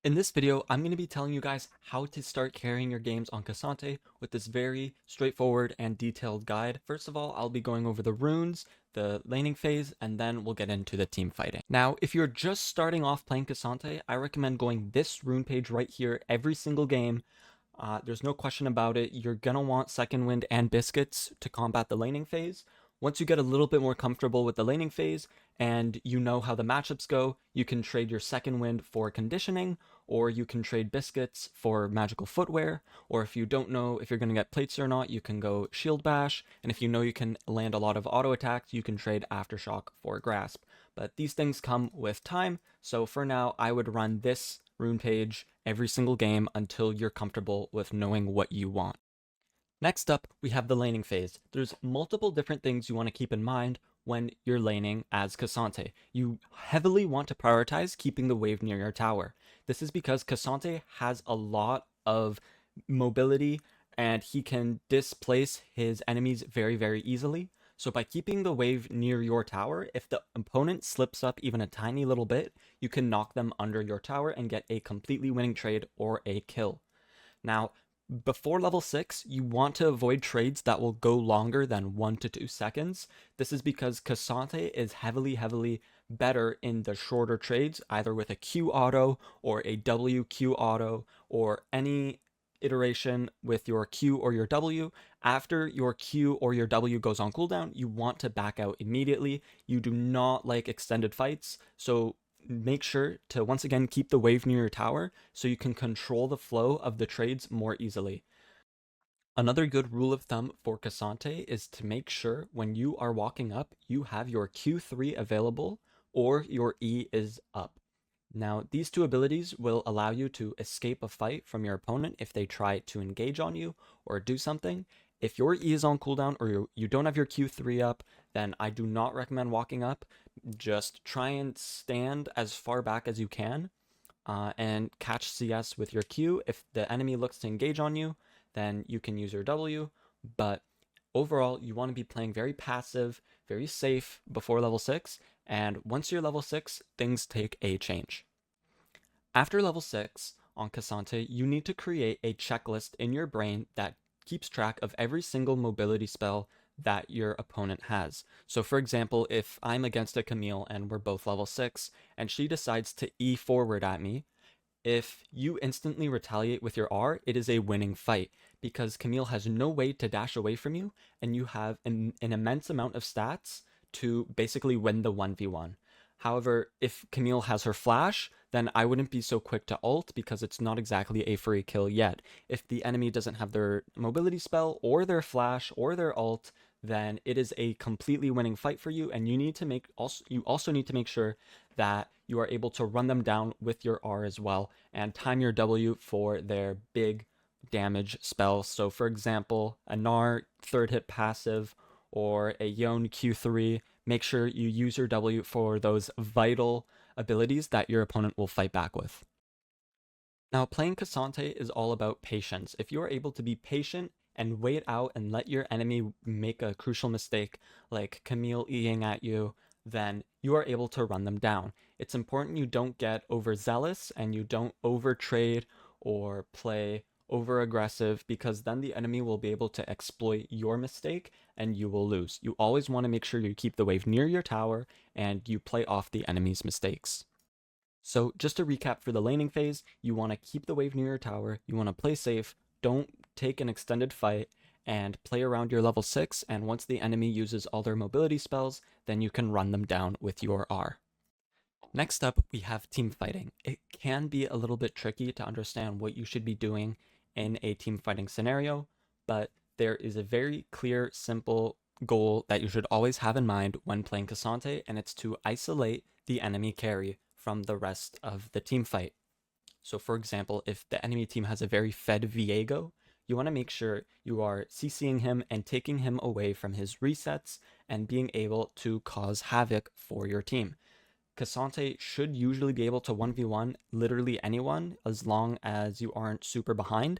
In this video, I'm going to be telling you guys how to start carrying your games on Cassante with this very straightforward and detailed guide. First of all, I'll be going over the runes, the laning phase, and then we'll get into the team fighting. Now, if you're just starting off playing Cassante, I recommend going this rune page right here every single game. There's no question about it. You're going to want Second Wind and Biscuits to combat the laning phase. Once you get a little bit more comfortable with the laning phase and you know how the matchups go, you can trade your Second Wind for conditioning, or you can trade Biscuits for magical footwear, or if you don't know if you're going to get plates or not, you can go Shield Bash, and if you know you can land a lot of auto attacks, you can trade Aftershock for Grasp. But these things come with time, so for now, I would run this rune page every single game until you're comfortable with knowing what you want. Next up, we have the laning phase. There's multiple different things you want to keep in mind when you're laning as Cassante. You heavily want to prioritize keeping the wave near your tower. This is because Cassante has a lot of mobility and he can displace his enemies very, very easily. So by keeping the wave near your tower, if the opponent slips up even a tiny little bit, you can knock them under your tower and get a completely winning trade or a kill. Now, before level 6, you want to avoid trades that will go longer than 1 to 2 seconds. This is because Cassante is heavily better in the shorter trades, either with a Q auto or a W Q auto or any iteration with your Q or your W. After your Q or your W goes on cooldown, you want to back out immediately. You do not like extended fights, so make sure to once again keep the wave near your tower so you can control the flow of the trades more easily. Another good rule of thumb for Cassante is to make sure when you are walking up, you have your Q3 available or your E is up. Now, these two abilities will allow you to escape a fight from your opponent if they try to engage on you or do something. If your E is on cooldown or you don't have your Q3 up, then I do not recommend walking up. Just try and stand as far back as you can and catch CS with your Q. If the enemy looks to engage on you, then you can use your W. But overall, you want to be playing very passive, very safe before level 6. And once you're level 6, things take a change. After level 6 on Cassante, you need to create a checklist in your brain that keeps track of every single mobility spell that your opponent has. So for example, if I'm against a Camille and we're both level 6 and she decides to E forward at me, if you instantly retaliate with your R, it is a winning fight because Camille has no way to dash away from you and you have an immense amount of stats to basically win the 1v1. However, if Camille has her flash, then I wouldn't be so quick to ult because it's not exactly a free kill yet. If the enemy doesn't have their mobility spell or their flash or their ult, then it is a completely winning fight for you, and you also need to make sure that you are able to run them down with your R as well and time your W for their big damage spells. So for example, a Gnar third hit passive or a Yone Q3, make sure you use your W for those vital abilities that your opponent will fight back with. Now, playing Cassante is all about patience. If you are able to be patient and wait out and let your enemy make a crucial mistake, like Camille Eing at you, then you are able to run them down. It's important you don't get overzealous and you don't overtrade or play over aggressive, because then the enemy will be able to exploit your mistake and you will lose. You always want to make sure you keep the wave near your tower and you play off the enemy's mistakes. So just to recap for the laning phase, you want to keep the wave near your tower, you want to play safe, don't take an extended fight, and play around your level 6, and once the enemy uses all their mobility spells, then you can run them down with your R. Next up, we have team fighting. It can be a little bit tricky to understand what you should be doing in a team fighting scenario, but there is a very clear, simple goal that you should always have in mind when playing Cassante, and it's to isolate the enemy carry from the rest of the team fight. So for example, if the enemy team has a very fed Viego, you want to make sure you are CCing him and taking him away from his resets and being able to cause havoc for your team. Cassante should usually be able to 1v1 literally anyone as long as you aren't super behind.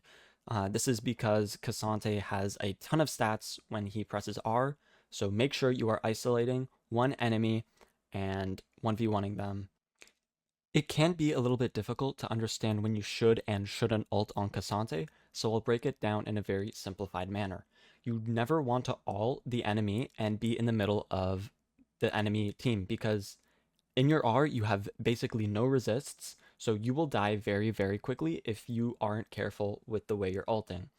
This is because Cassante has a ton of stats when he presses R, so make sure you are isolating one enemy and 1v1ing them. It can be a little bit difficult to understand when you should and shouldn't ult on Cassante, so I'll break it down in a very simplified manner. You never want to ult the enemy and be in the middle of the enemy team because in your R you have basically no resists, so you will die very, very quickly if you aren't careful with the way you're ulting.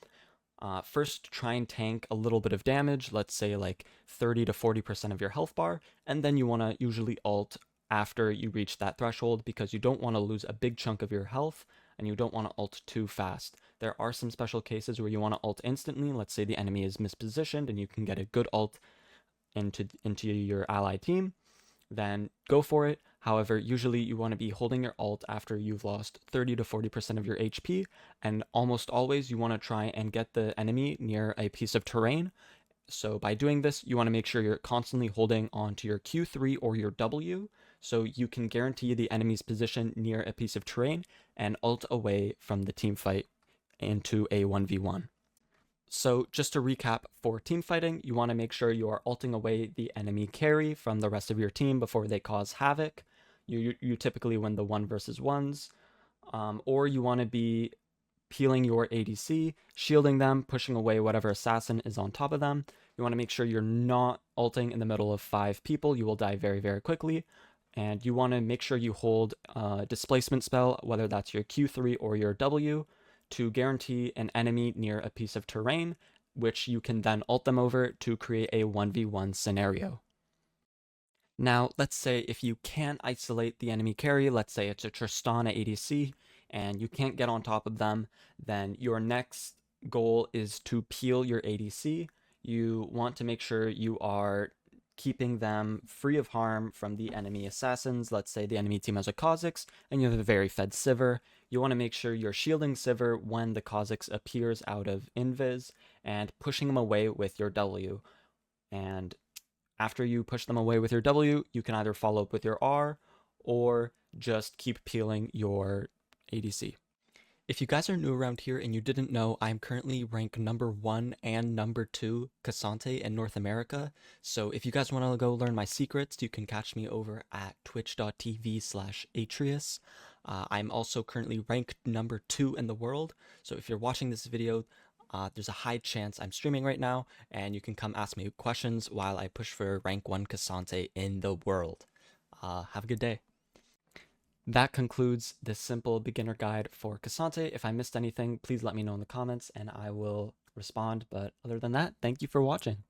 First, try and tank a little bit of damage, let's say like 30 to 40% of your health bar, and then you want to usually ult after you reach that threshold because you don't want to lose a big chunk of your health and you don't want to ult too fast. There are some special cases where you want to ult instantly, let's say the enemy is mispositioned and you can get a good ult into your ally team, then go for it. However, usually you want to be holding your ult after you've lost 30 to 40% of your HP, and almost always you want to try and get the enemy near a piece of terrain. So by doing this, you want to make sure you're constantly holding on to your Q3 or your W, so you can guarantee the enemy's position near a piece of terrain and ult away from the team fight into a 1v1. So just to recap, for team fighting, you want to make sure you are ulting away the enemy carry from the rest of your team before they cause havoc. You typically win the 1 versus 1s, or you want to be peeling your ADC, shielding them, pushing away whatever assassin is on top of them. You want to make sure you're not ulting in the middle of 5 people. You will die very, very quickly. And you want to make sure you hold a displacement spell, whether that's your Q3 or your W, to guarantee an enemy near a piece of terrain, which you can then ult them over to create a 1v1 scenario. Now, let's say if you can't isolate the enemy carry, let's say it's a Tristana ADC, and you can't get on top of them, then your next goal is to peel your ADC. You want to make sure you are keeping them free of harm from the enemy assassins. Let's say the enemy team has a Kha'Zix, and you have a very fed Sivir. You want to make sure you're shielding Sivir when the Kha'Zix appears out of invis, and pushing him away with your W. And after you push them away with your W, you can either follow up with your R, or just keep peeling your ADC. If you guys are new around here and you didn't know, I'm currently ranked number 1 and number 2 Cassante in North America. So if you guys want to go learn my secrets, you can catch me over at twitch.tv/Aatreus. I'm also currently ranked number 2 in the world. So if you're watching this video, there's a high chance I'm streaming right now, and you can come ask me questions while I push for rank 1 Cassante in the world. Have a good day. That concludes this simple beginner guide for Cassante. If I missed anything, please let me know in the comments and I will respond. But other than that, thank you for watching.